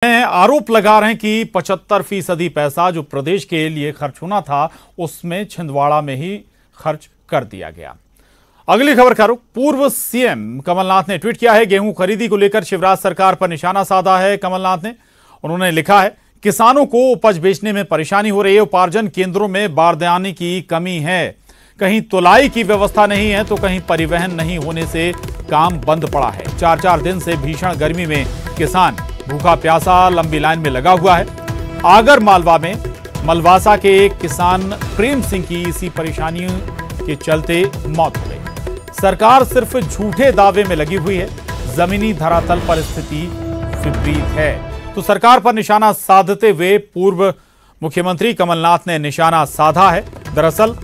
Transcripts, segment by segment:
आरोप लगा रहे हैं कि 75% पैसा जो प्रदेश के लिए खर्च होना था उसमें छिंदवाड़ा में ही खर्च कर दिया गया। अगली खबर का रुख पूर्व सीएम कमलनाथ ने ट्वीट किया है। गेहूं खरीदी को लेकर शिवराज सरकार पर निशाना साधा है कमलनाथ ने। उन्होंने लिखा है, किसानों को उपज बेचने में परेशानी हो रही है, उपार्जन केंद्रों में बारदाने की कमी है, कहीं तुलाई की व्यवस्था नहीं है तो कहीं परिवहन नहीं होने से काम बंद पड़ा है। 4-4 दिन से भीषण गर्मी में किसान भूखा प्यासा लंबी लाइन में लगा हुआ है। आगर मालवा में मलवासा के एक किसान प्रेम सिंह की इसी परेशानियों के चलते मौत हो गई। सरकार सिर्फ झूठे दावे में लगी हुई है, जमीनी धरातल पर स्थिति विपरीत है। तो सरकार पर निशाना साधते हुए पूर्व मुख्यमंत्री कमलनाथ ने निशाना साधा है। दरअसल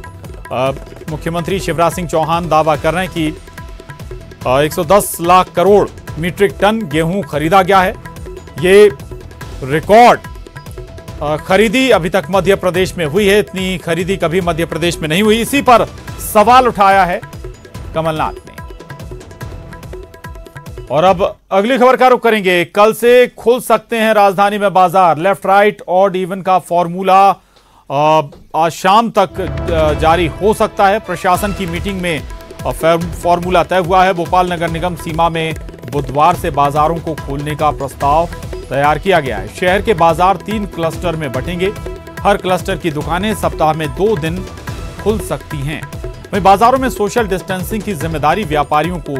मुख्यमंत्री शिवराज सिंह चौहान दावा कर रहे हैं कि 110 लाख करोड़ मीट्रिक टन गेहूं खरीदा गया है। ये रिकॉर्ड खरीदी अभी तक मध्य प्रदेश में हुई है। इतनी खरीदी कभी मध्य प्रदेश में नहीं हुई। इसी पर सवाल उठाया है कमलनाथ ने। और अब अगली खबर का रुख करेंगे। कल से खुल सकते हैं राजधानी में बाजार। लेफ्ट राइट ऑड इवन का फॉर्मूला आज शाम तक जारी हो सकता है। प्रशासन की मीटिंग में फॉर्मूला तय हुआ है। भोपाल नगर निगम सीमा में बुधवार से बाजारों को खोलने का प्रस्ताव तैयार किया गया है। शहर के बाजार 3 क्लस्टर में बटेंगे। हर क्लस्टर की दुकानें सप्ताह में 2 दिन खुल सकती हैं। वहीं बाजारों में सोशल डिस्टेंसिंग की जिम्मेदारी व्यापारियों को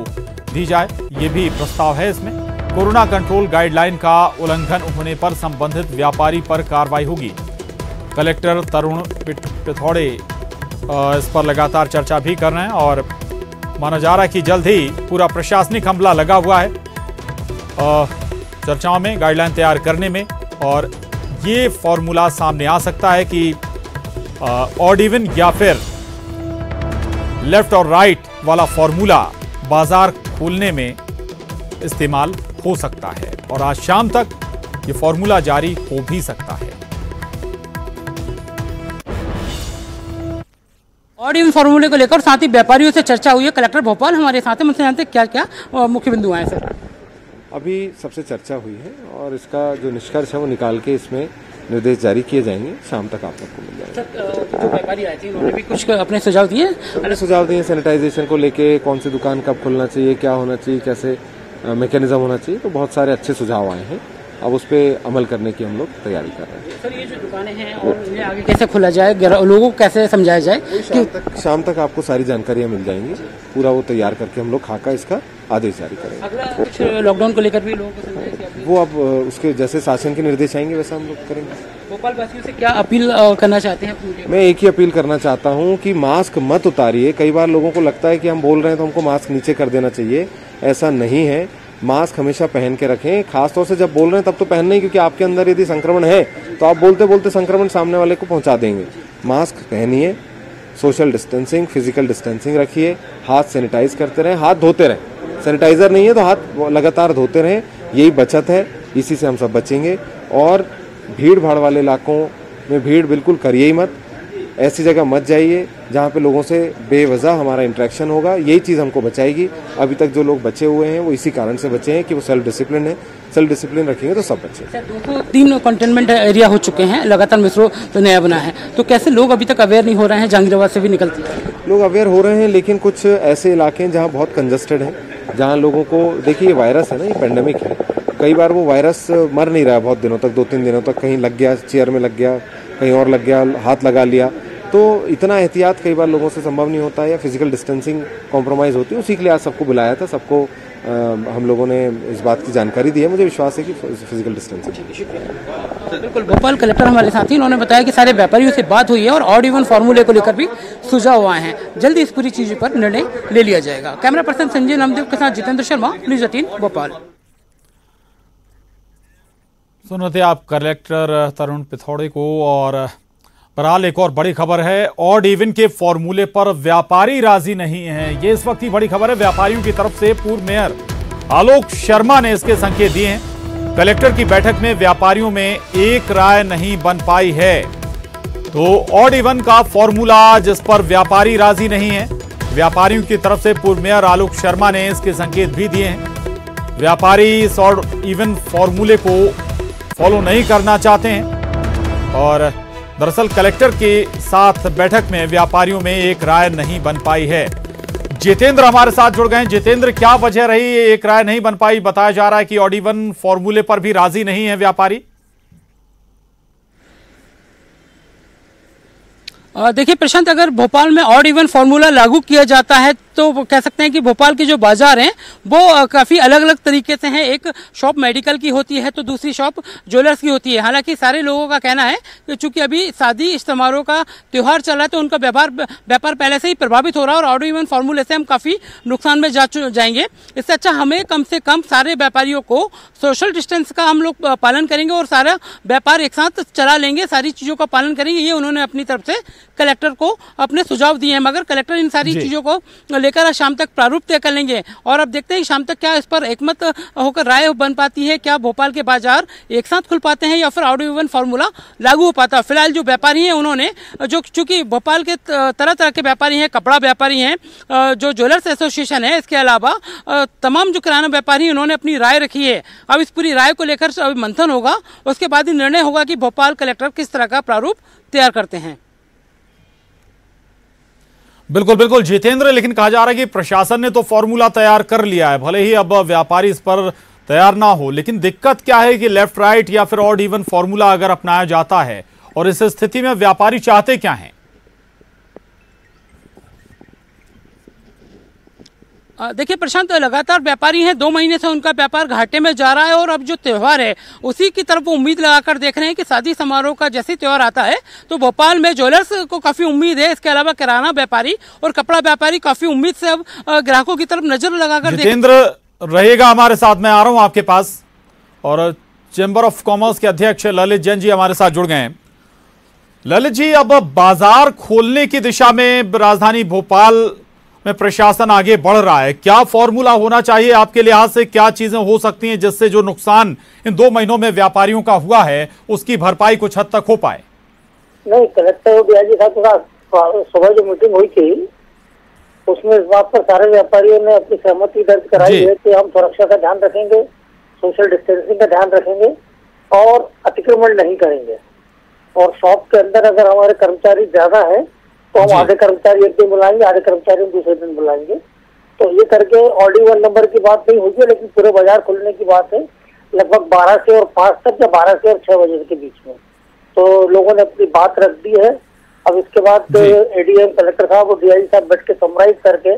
दी जाए, ये भी प्रस्ताव है इसमें। कोरोना कंट्रोल गाइडलाइन का उल्लंघन होने पर संबंधित व्यापारी पर कार्रवाई होगी। कलेक्टर तरुण पिथौड़े इस पर लगातार चर्चा भी कर रहे हैं और माना जा रहा है कि जल्द ही पूरा प्रशासनिक हमला लगा हुआ है चर्चाओं में, गाइडलाइन तैयार करने में। और ये फॉर्मूला सामने आ सकता है कि ऑड इवन या फिर लेफ्ट और राइट वाला फॉर्मूला बाजार खोलने में इस्तेमाल हो सकता है और आज शाम तक ये फॉर्मूला जारी हो भी सकता है। ऑड इवन फॉर्मूले को लेकर साथ ही व्यापारियों से चर्चा हुई है। कलेक्टर भोपाल हमारे साथ हैं, मुझसे जानते हैं क्या क्या मुख्य बिंदु आए सर। अभी सबसे चर्चा हुई है और इसका जो निष्कर्ष है वो निकाल के इसमें निर्देश जारी किए जाएंगे। शाम तक आप सबको मिल जाएगा। जो व्यापारी आए थे उन्होंने भी कुछ अपने सुझाव दिए। मैंने सुझाव दिए सैनिटाइजेशन को लेके, कौन सी दुकान कब खुलना चाहिए, क्या होना चाहिए, कैसे मैकेनिज्म होना चाहिए। तो बहुत सारे अच्छे सुझाव आए हैं। अब उस पर अमल करने की हम लोग तैयारी कर रहे हैं। सर ये जो दुकानें हैं और इन्हें आगे कैसे खोला जाए, लोगों को कैसे समझाया जाए कि शाम तक आपको सारी जानकारियां मिल जाएंगी। पूरा वो तैयार करके हम लोग खाका इसका आदेश जारी करेंगे। अगला कुछ लॉकडाउन को लेकर भी लोगों को समझाएं। वो अब उसके जैसे शासन के निर्देश आएंगे वैसा हम लोग करेंगे। भोपाल वासियों से क्या अपील करना चाहते हैं? मैं एक ही अपील करना चाहता हूं कि मास्क मत उतारिए। कई बार लोगों को लगता है कि हम बोल रहे हैं तो हमको मास्क नीचे कर देना चाहिए। ऐसा नहीं है। मास्क हमेशा पहन के रखें। खासतौर से जब बोल रहे हैं तब तो पहनना ही, क्योंकि आपके अंदर यदि संक्रमण है तो आप बोलते बोलते संक्रमण सामने वाले को पहुंचा देंगे। मास्क पहनिए, सोशल डिस्टेंसिंग, फिजिकल डिस्टेंसिंग रखिए, हाथ सैनिटाइज करते रहें, हाथ धोते रहें। सैनिटाइजर नहीं है तो हाथ लगातार धोते रहें। यही बचत है, इसी से हम सब बचेंगे। और भीड़ भाड़ वाले इलाकों में भीड़ बिल्कुल करिए ही मत। ऐसी जगह मत जाइए जहाँ पे लोगों से बेवजह हमारा इंटरेक्शन होगा। यही चीज़ हमको बचाएगी। अभी तक जो लोग बचे हुए हैं वो इसी कारण से बचे हैं कि वो सेल्फ डिसिप्लिन है। सेल्फ डिसिप्लिन रखेंगे तो सब बचे। 203 कंटेनमेंट एरिया हो चुके हैं, लगातार मिसरो तो नया बना है, तो कैसे लोग अभी तक अवेयर नहीं हो रहे हैं? जहांगीराबाद से भी निकलती है। लोग अवेयर हो रहे हैं, लेकिन कुछ ऐसे इलाके हैं जहाँ बहुत कंजस्टेड है, जहाँ लोगों को, देखिए ये वायरस है ना, ये पेंडेमिक है। कई बार वो वायरस मर नहीं रहा है बहुत दिनों तक, 2-3 दिनों तक। कहीं लग गया, चेयर में लग गया, कहीं और लग गया, हाथ लगा लिया। तो इतना एहतियात कई बार लोगों से संभव नहीं होता है या फिजिकल डिस्टेंसिंग कॉम्प्रोमाइज़ होती है। उसी के लिए आज सबको बुलाया था। सबको हम लोगों ने इस बात की जानकारी दी है। मुझे विश्वास है कि फिजिकल डिस्टेंसिंग। बिल्कुल, भोपाल कलेक्टर हमारे साथ ही, उन्होंने बताया कि सारे व्यापारियों से बात हुई है और ऑड इवन फॉर्मूले को लेकर भी सुझाव आए हैं। जल्दी इस पूरी चीज पर निर्णय ले लिया जाएगा। कैमरा पर्सन संजय नामदेव के साथ जितेंद्र शर्मा, न्यूज़ 18 भोपाल। सुन रहे थे आप कलेक्टर तरुण पिथौड़े को। और बहरहाल एक और बड़ी खबर है, ऑड इवन के फॉर्मूले पर व्यापारी राजी नहीं है। ये इस वक्त की बड़ी खबर है। व्यापारियों की तरफ से पूर्व मेयर आलोक शर्मा ने इसके संकेत दिए हैं। कलेक्टर की बैठक में व्यापारियों में एक राय नहीं बन पाई है। तो ऑड इवन का फॉर्मूला जिस पर व्यापारी राजी नहीं है, व्यापारियों की तरफ से पूर्व मेयर आलोक शर्मा ने इसके संकेत भी दिए हैं। व्यापारी इस ऑड इवन फॉर्मूले को फॉलो नहीं करना चाहते हैं। और दरअसल कलेक्टर के साथ बैठक में व्यापारियों में एक राय नहीं बन पाई है। जितेंद्र हमारे साथ जुड़ गए हैं। जितेंद्र, क्या वजह रही एक राय नहीं बन पाई? बताया जा रहा है कि ऑड इवन फॉर्मूले पर भी राजी नहीं है व्यापारी। देखिए प्रशांत, अगर भोपाल में ऑड इवन फार्मूला लागू किया जाता है तो कह सकते हैं कि भोपाल के जो बाजार हैं वो काफ़ी अलग अलग तरीके से हैं। एक शॉप मेडिकल की होती है तो दूसरी शॉप ज्वेलर्स की होती है। हालांकि सारे लोगों का कहना है कि चूंकि अभी शादी समारोह का त्यौहार चल रहा है तो उनका व्यापार पहले से ही प्रभावित हो रहा है और ऑड इवन फार्मूले से हम काफ़ी नुकसान में जाएंगे। इससे अच्छा हमें कम से कम सारे व्यापारियों को सोशल डिस्टेंस का हम लोग पालन करेंगे और सारा व्यापार एक साथ चला लेंगे, सारी चीज़ों का पालन करेंगे। ये उन्होंने अपनी तरफ से कलेक्टर को अपने सुझाव दिए हैं। मगर कलेक्टर इन सारी चीज़ों को लेकर शाम तक प्रारूप तय कर लेंगे और अब देखते हैं शाम तक क्या इस पर एकमत होकर राय बन पाती है। क्या भोपाल के बाजार एक साथ खुल पाते हैं या फिर ऑड इवन फार्मूला लागू हो पाता है। फिलहाल जो व्यापारी हैं उन्होंने जो चूंकि भोपाल के तरह तरह के व्यापारी हैं, कपड़ा व्यापारी हैं, जो ज्वेलर्स एसोसिएशन है, इसके अलावा तमाम जो किराना व्यापारी हैं उन्होंने अपनी राय रखी है। अब इस पूरी राय को लेकर अभी मंथन होगा, उसके बाद ही निर्णय होगा कि भोपाल कलेक्टर किस तरह का प्रारूप तैयार करते हैं। बिल्कुल बिल्कुल जितेंद्र, लेकिन कहा जा रहा है कि प्रशासन ने तो फॉर्मूला तैयार कर लिया है, भले ही अब व्यापारी इस पर तैयार ना हो। लेकिन दिक्कत क्या है कि लेफ्ट राइट या फिर ऑड इवन फॉर्मूला अगर अपनाया जाता है और इस स्थिति में व्यापारी चाहते क्या हैं? देखिए प्रशांत, लगातार व्यापारी हैं, 2 महीने से उनका व्यापार घाटे में जा रहा है और अब जो त्यौहार है उसी की तरफ वो उम्मीद लगाकर देख रहे हैं कि शादी समारोह का जैसे त्यौहार आता है तो भोपाल में ज्वेलर्स को काफी उम्मीद है। इसके अलावा किराना व्यापारी और कपड़ा व्यापारी काफी उम्मीद से अब ग्राहकों की तरफ नजर लगाकर जितेंद्र रहेगा हमारे साथ, मैं आ रहा हूं आपके पास। और चेंबर ऑफ कॉमर्स के अध्यक्ष ललित जैन जी हमारे साथ जुड़ गए हैं। ललित जी, अब बाजार खोलने की दिशा में राजधानी भोपाल में प्रशासन आगे बढ़ रहा है, क्या फॉर्मूला होना चाहिए आपके लिहाज से? क्या चीजें हो सकती हैं जिससे जो नुकसान इन 2 महीनों में व्यापारियों का हुआ है उसकी भरपाई कुछ हद तक हो पाए? नहीं, कलेक्टर डीआईजी साहब के साथ सुबह जो मीटिंग हुई थी उसमें इस बात पर सारे व्यापारियों ने अपनी सहमति दर्ज कराई है कि हम सुरक्षा का ध्यान रखेंगे, सोशल डिस्टेंसिंग का ध्यान रखेंगे और अतिक्रमण नहीं करेंगे। और शॉप के अंदर अगर हमारे कर्मचारी ज्यादा है तो हम आधे कर्मचारी एक दिन बुलाएंगे, आधे कर्मचारी हम दूसरे दिन बुलाएंगे। तो ये करके ऑड इवन नंबर की बात नहीं होगी, लेकिन पूरे बाजार खुलने की बात है लगभग 12 से और 5 तक या 12 से और 6 बजे के बीच में। तो लोगों ने अपनी बात रख दी है। अब इसके बाद एडीएम, कलेक्टर साहब और डीआईजी साहब बैठ के समराइज करके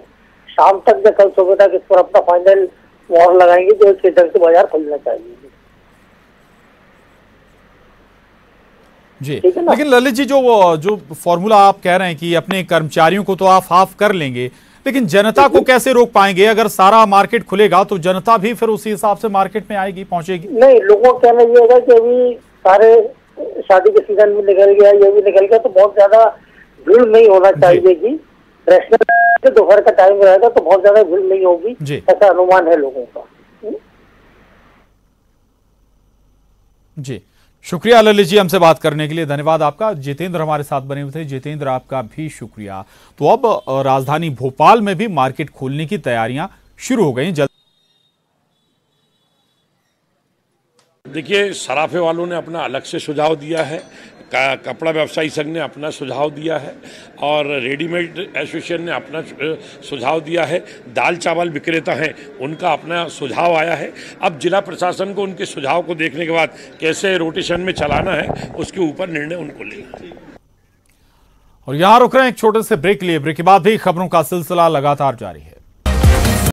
शाम तक या कल सुबह तक इस पर अपना फाइनल मोहर लगाएंगे जो इस ढंग से बाजार खुलना चाहिए। जी, लेकिन ललित जी, जो फॉर्मूला आप कह रहे हैं कि अपने कर्मचारियों को तो आप हाफ कर लेंगे, लेकिन जनता को कैसे रोक पाएंगे? अगर सारा मार्केट खुलेगा तो जनता भी फिर उसी हिसाब से मार्केट में आएगी, पहुंचेगी। नहीं, लोगों का कहना ये होगा कि अभी सारे शादी के सीजन में निकल गया, ये भी निकल गया, तो बहुत ज्यादा भीड़ नहीं होना चाहिए कि रेस्टोरेंट दोपहर का टाइम रहेगा तो बहुत ज्यादा भीड़ नहीं होगी, ऐसा अनुमान है लोगों का। जी, शुक्रिया ललित जी हमसे बात करने के लिए, धन्यवाद आपका। जितेंद्र हमारे साथ बने हुए थे। जितेंद्र, आपका भी शुक्रिया। तो अब राजधानी भोपाल में भी मार्केट खोलने की तैयारियां शुरू हो गई। देखिए, सराफे वालों ने अपना अलग से सुझाव दिया है, कपड़ा व्यवसायी संघ ने अपना सुझाव दिया है और रेडीमेड एसोसिएशन ने अपना सुझाव दिया है। दाल चावल विक्रेता हैं, उनका अपना सुझाव आया है। अब जिला प्रशासन को उनके सुझाव को देखने के बाद कैसे रोटेशन में चलाना है उसके ऊपर निर्णय उनको लेना। और यहां रुक रहे हैं एक छोटे से ब्रेक लिए। ब्रेक के बाद भी खबरों का सिलसिला लगातार जारी है।